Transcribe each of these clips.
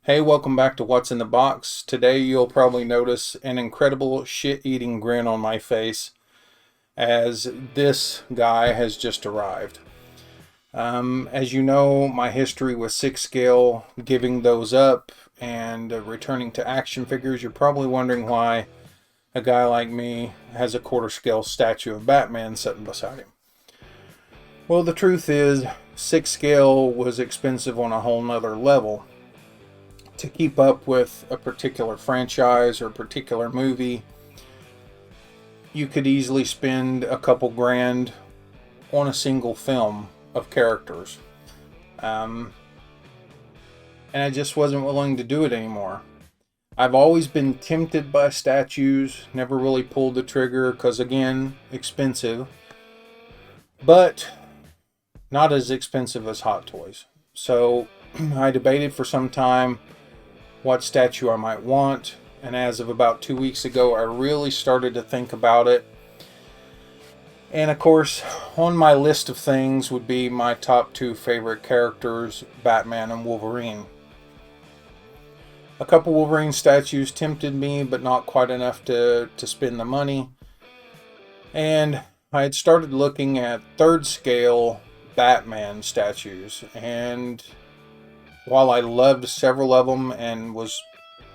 Hey, welcome back to What's in the Box. Today you'll probably notice an incredible shit-eating grin on my face as this guy has just arrived. As you know, my history with 6 scale, giving those up, and returning to action figures, you're probably wondering why a guy like me has a quarter scale statue of Batman sitting beside him. Well, the truth is, 6 scale was expensive on a whole nother level. To keep up with a particular franchise or a particular movie, you could easily spend a couple grand on a single film of characters. And I just wasn't willing to do it anymore. I've always been tempted by statues, never really pulled the trigger because, again, expensive. But not as expensive as Hot Toys. So I debated for some time what statue I might want, and as of about 2 weeks ago I really started to think about it. And of course, on my list of things would be my top 2 favorite characters, Batman and Wolverine. A couple Wolverine statues tempted me, but not quite enough to spend the money. And I had started looking at 3rd scale Batman statues, and while I loved several of them and was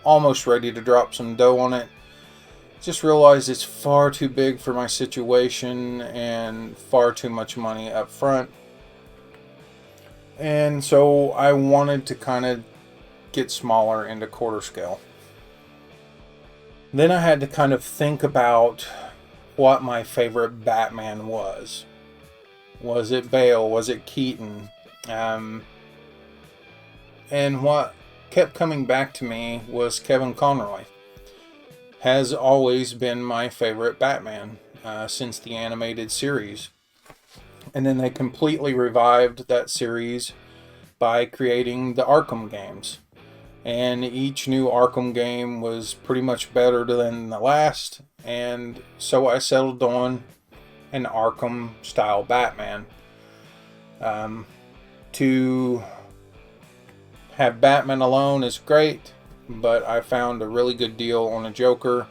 almost ready to drop some dough on it, just realized it's far too big for my situation and far too much money up front. And so I wanted to kind of get smaller into quarter scale. Then I had to kind of think about what my favorite Batman was. Was it Bale? Was it Keaton? And what kept coming back to me was Kevin Conroy. Has always been my favorite Batman since the animated series. And then they completely revived that series by creating the Arkham games. And each new Arkham game was pretty much better than the last. And so I settled on an Arkham style Batman. To have Batman alone is great, but I found a really good deal on a Joker,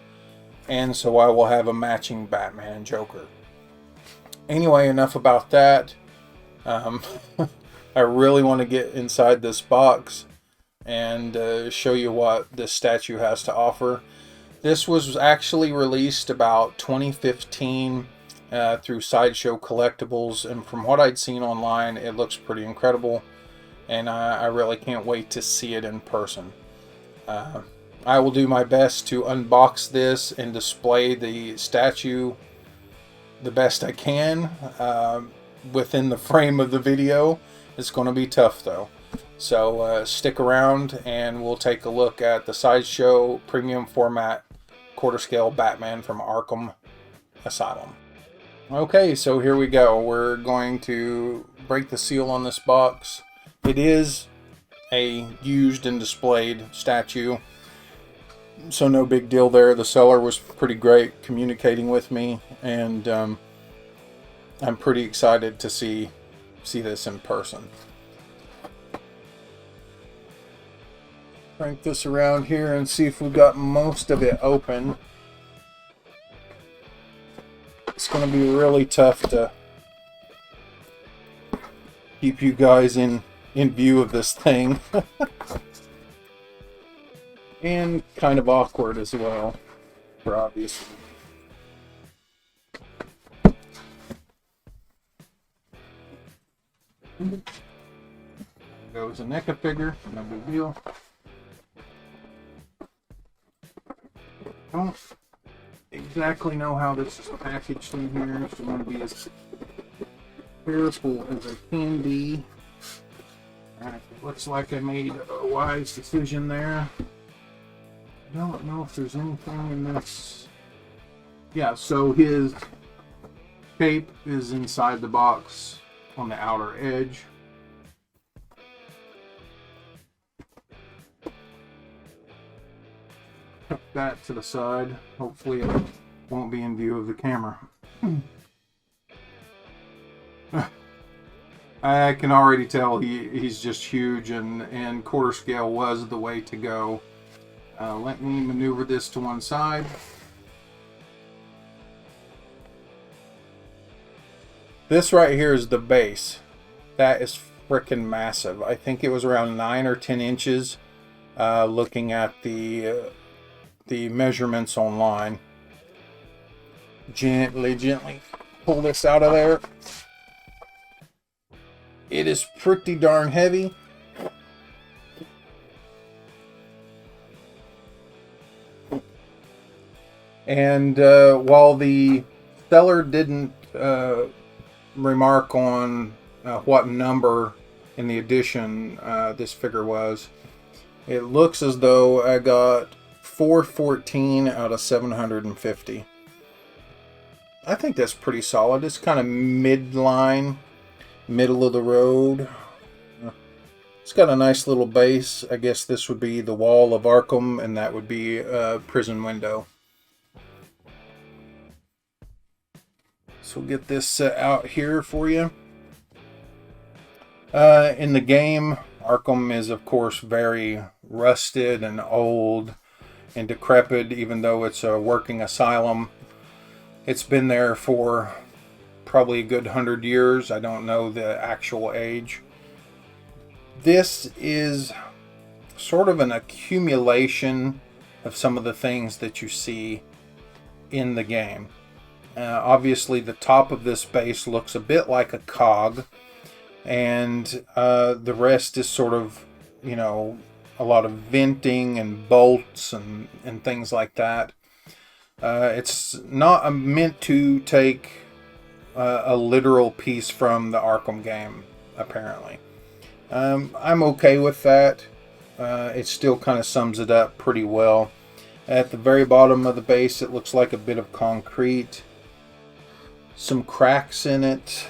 and so I will have a matching Batman and Joker. Anyway, enough about that. I really want to get inside this box and show you what this statue has to offer. This was actually released about 2015 through Sideshow Collectibles, and from what I'd seen online, it looks pretty incredible. And I really can't wait to see it in person. I will do my best to unbox this and display the statue the best I can within the frame of the video. It's going to be tough though. So stick around and we'll take a look at the Sideshow premium format quarter scale Batman from Arkham Asylum. Okay, so here we go. We're going to break the seal on this box. It is a used and displayed statue, so no big deal there. The seller was pretty great communicating with me, and I'm pretty excited to see this in person. Crank this around here and see if we've got most of it open. It's going to be really tough to keep you guys in view of this thing. And kind of awkward as well, for obvious reasons. Goes a NECA figure, no big deal. Don't exactly know how this is packaged in here, so I'm going to be as careful as I can be. Looks like I made a wise decision there. I don't know if there's anything in this. Yeah, so his cape is inside the box on the outer edge. Tuck that to the side. Hopefully it won't be in view of the camera. I can already tell he's just huge, and quarter scale was the way to go. Let me maneuver this to one side. This right here is the base. That is freaking massive. I think it was around 9 or 10 inches. Looking at the measurements online. Gently pull this out of there. It is pretty darn heavy. And while the seller didn't remark on what number in the edition this figure was, it looks as though I got 414 out of 750. I think that's pretty solid. It's kind of midline, middle of the road. It's got a nice little base. I guess this would be the wall of Arkham, and that would be a prison window. So we'll get this out here for you. In the game, Arkham is of course very rusted and old and decrepit, even though it's a working asylum. It's been there for probably a good 100 years. I don't know the actual age. This is sort of an accumulation of some of the things that you see in the game. Obviously, the top of this base looks a bit like a cog, and the rest is sort of, you know, a lot of venting and bolts and things like that. It's not meant to take a literal piece from the Arkham game, apparently. I'm okay with that. It still kind of sums it up pretty well. At the very bottom of the base, it looks like a bit of concrete. Some cracks in it.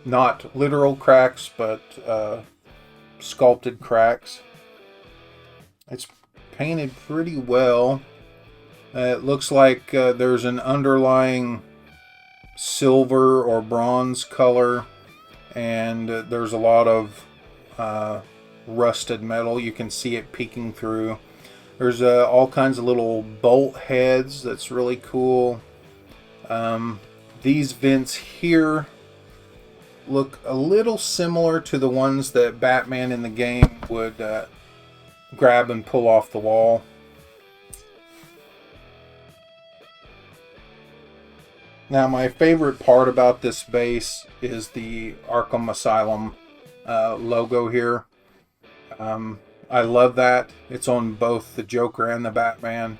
Not literal cracks, but sculpted cracks. It's painted pretty well. It looks like there's an underlying silver or bronze color, and there's a lot of rusted metal. You can see it peeking through. There's all kinds of little bolt heads. That's really cool. These vents here look a little similar to the ones that Batman in the game would grab and pull off the wall. Now, my favorite part about this base is the Arkham Asylum logo here. I love that. It's on both the Joker and the Batman,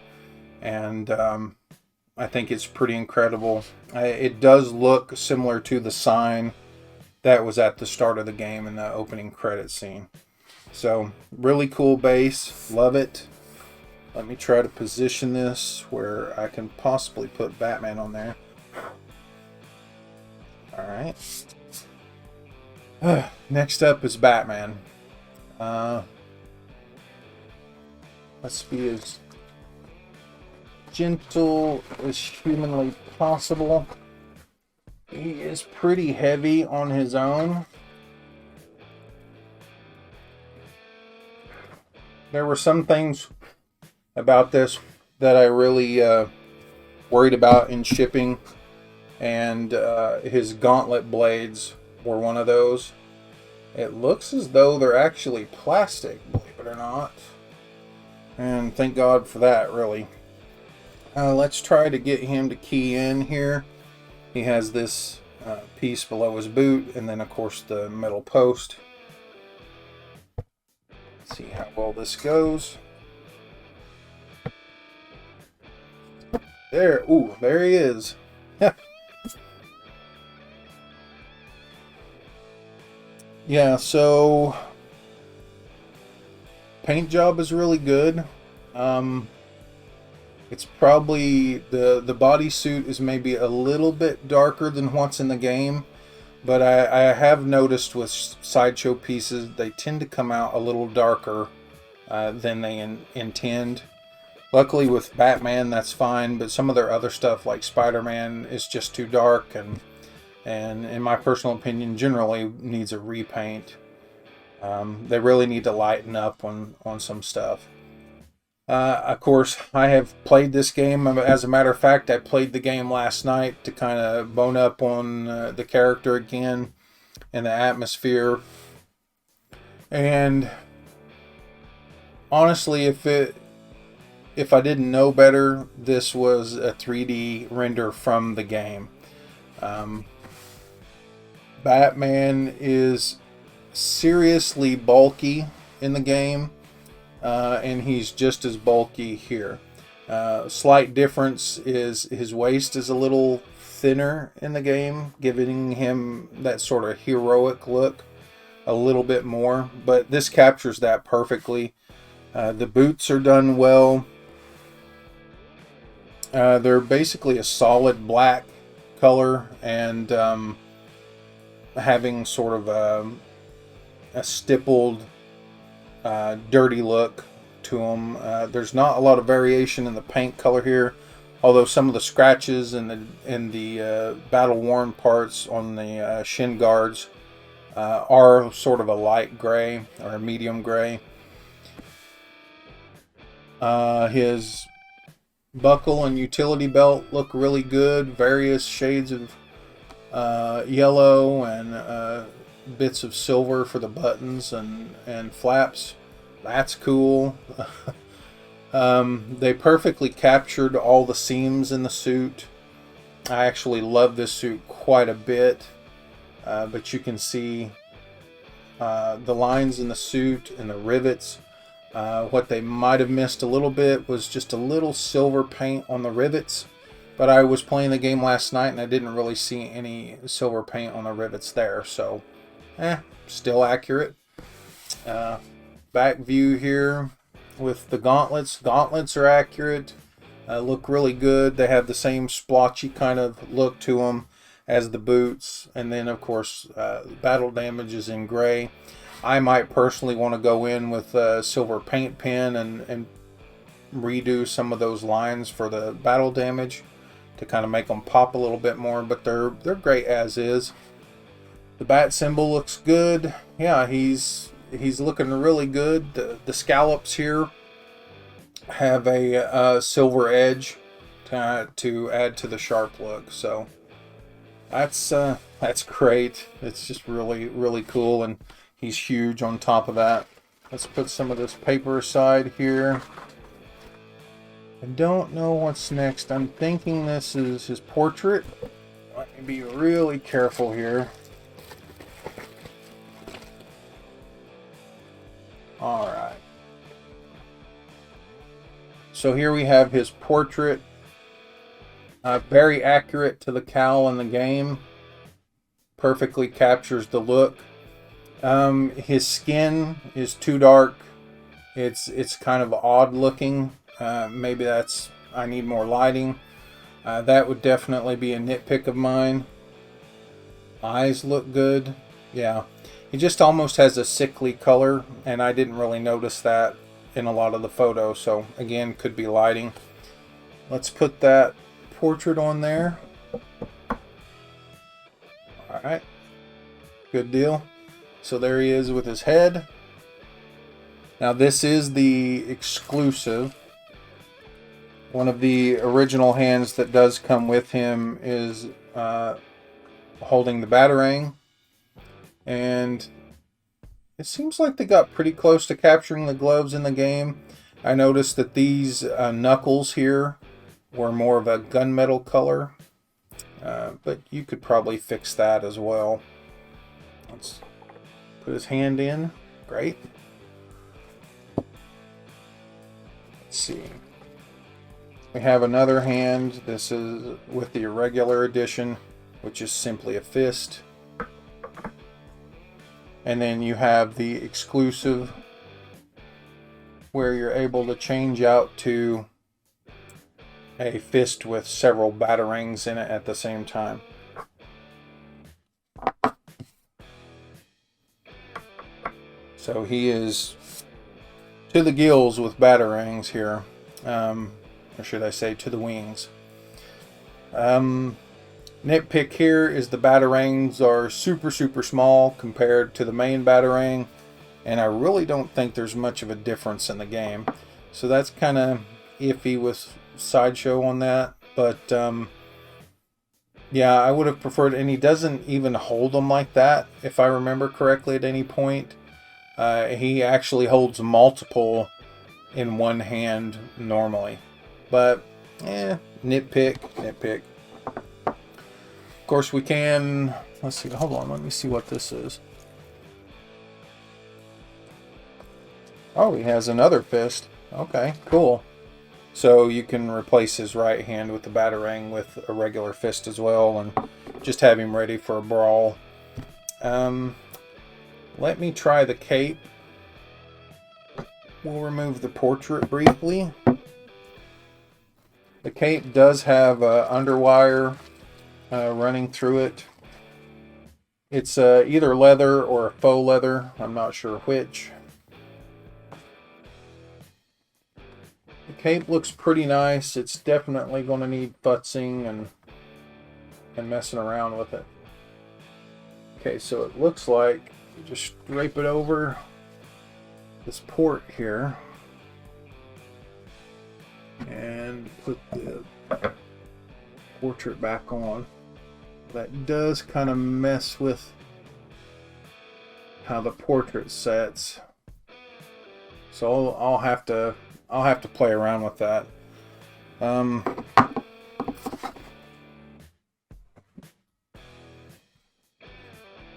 and I think it's pretty incredible. It does look similar to the sign that was at the start of the game in the opening credit scene. So, really cool base. Love it. Let me try to position this where I can possibly put Batman on there. Alright. Next up is Batman. Let's be as gentle as humanly possible. He is pretty heavy on his own. There were some things about this that I really worried about in shipping, and his gauntlet blades were one of those. It looks as though they're actually plastic, believe it or not. And thank God for that, really. Let's try to get him to key in here. He has this piece below his boot, and then of course the metal post. Let's see how well this goes. There, ooh, there he is. Yeah, so paint job is really good. It's probably the bodysuit is maybe a little bit darker than what's in the game, but I have noticed with Sideshow pieces they tend to come out a little darker than they intend. Luckily with Batman that's fine, but some of their other stuff like Spider-Man is just too dark, and and in my personal opinion, generally needs a repaint. They really need to lighten up on some stuff. Of course, I have played this game. As a matter of fact, I played the game last night to kind of bone up on the character again and the atmosphere. And honestly, if I didn't know better, this was a 3D render from the game. Batman is seriously bulky in the game, and he's just as bulky here. Slight difference is his waist is a little thinner in the game, giving him that sort of heroic look a little bit more, but this captures that perfectly. The boots are done well. They're basically a solid black color, and having sort of a stippled, dirty look to them. There's not a lot of variation in the paint color here, although some of the scratches and the battle-worn parts on the shin guards are sort of a light gray or a medium gray. His buckle and utility belt look really good. Various shades of yellow and bits of silver for the buttons and flaps. That's cool. They perfectly captured all the seams in the suit. I actually love this suit quite a bit, but you can see the lines in the suit and the rivets. What they might have missed a little bit was just a little silver paint on the rivets, but I was playing the game last night and I didn't really see any silver paint on the rivets there, so still accurate. Back view here with the gauntlets. Gauntlets are accurate, look really good. They have the same splotchy kind of look to them as the boots, and then of course battle damage is in gray. I might personally want to go in with a silver paint pen and redo some of those lines for the battle damage to kind of make them pop a little bit more, but they're great as is. The bat symbol looks good. Yeah, he's looking really good. The scallops here have a silver edge to add to the sharp look, so that's great. It's just really cool, and he's huge on top of that. Let's put some of this paper aside here. I don't know what's next. I'm thinking this is his portrait. Let me be really careful here. Alright. So here we have his portrait. Very accurate to the cowl in the game. Perfectly captures the look. His skin is too dark. It's kind of odd looking. Maybe I need more lighting. That would definitely be a nitpick of mine. Eyes look good. Yeah. He just almost has a sickly color, and I didn't really notice that in a lot of the photos, so again, could be lighting. Let's put that portrait on there. Alright. Good deal. So there he is with his head. Now this is the exclusive. One of the original hands that does come with him is holding the Batarang. And it seems like they got pretty close to capturing the gloves in the game. I noticed that these knuckles here were more of a gunmetal color. But you could probably fix that as well. Let's put his hand in. Great. Let's see. We have another hand. This is with the irregular edition, which is simply a fist. And then you have the exclusive, where you're able to change out to a fist with several batarangs in it at the same time. So he is to the gills with batarangs here, or should I say to the wings. Nitpick here is the batarangs are super small compared to the main batarang, and I really don't think there's much of a difference in the game. So that's kind of iffy with Sideshow on that, but yeah, I would have preferred, and he doesn't even hold them like that, if I remember correctly at any point. He actually holds multiple in one hand normally. But, nitpick. Of course we can, let's see, hold on, let me see what this is. Oh, he has another fist. Okay, cool. So you can replace his right hand with the batarang with a regular fist as well, and just have him ready for a brawl. Let me try the cape. We'll remove the portrait briefly. The cape does have underwire running through it. It's either leather or faux leather. I'm not sure which. The cape looks pretty nice. It's definitely going to need futzing and messing around with it. Okay, so it looks like you just drape it over this port here and put the portrait back on. That does kind of mess with how the portrait sets, so I'll have to play around with that.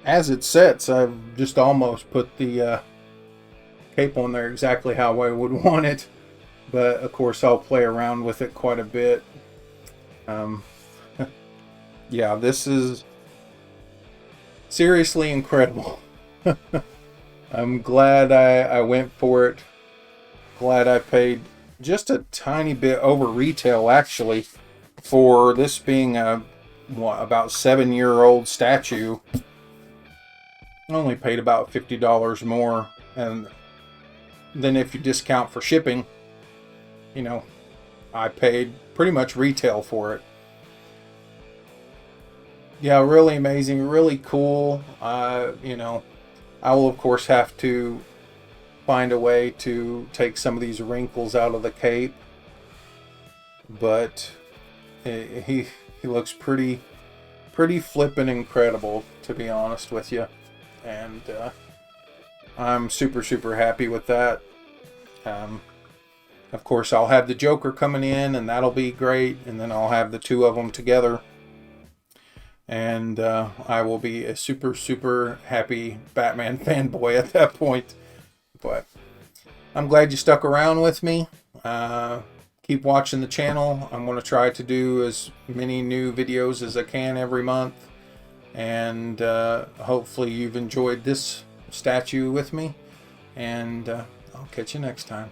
As it sets, I've just almost put the cape on there exactly how I would want it, but of course I'll play around with it quite a bit. Yeah, this is seriously incredible. I'm glad I went for it. Glad I paid just a tiny bit over retail, actually, for this being a about 7-year-old statue. I only paid about $50 more, and then if you discount for shipping, you know, I paid pretty much retail for it. Yeah, really amazing, really cool. You know, I will of course have to find a way to take some of these wrinkles out of the cape, but he looks pretty flippin' incredible, to be honest with you, and I'm super happy with that. Of course I'll have the Joker coming in, and that'll be great, and then I'll have the two of them together, and I will be a super happy Batman fanboy at that point. But I'm glad you stuck around with me. Keep watching the channel. I'm going to try to do as many new videos as I can every month, and hopefully you've enjoyed this statue with me, and I'll catch you next time.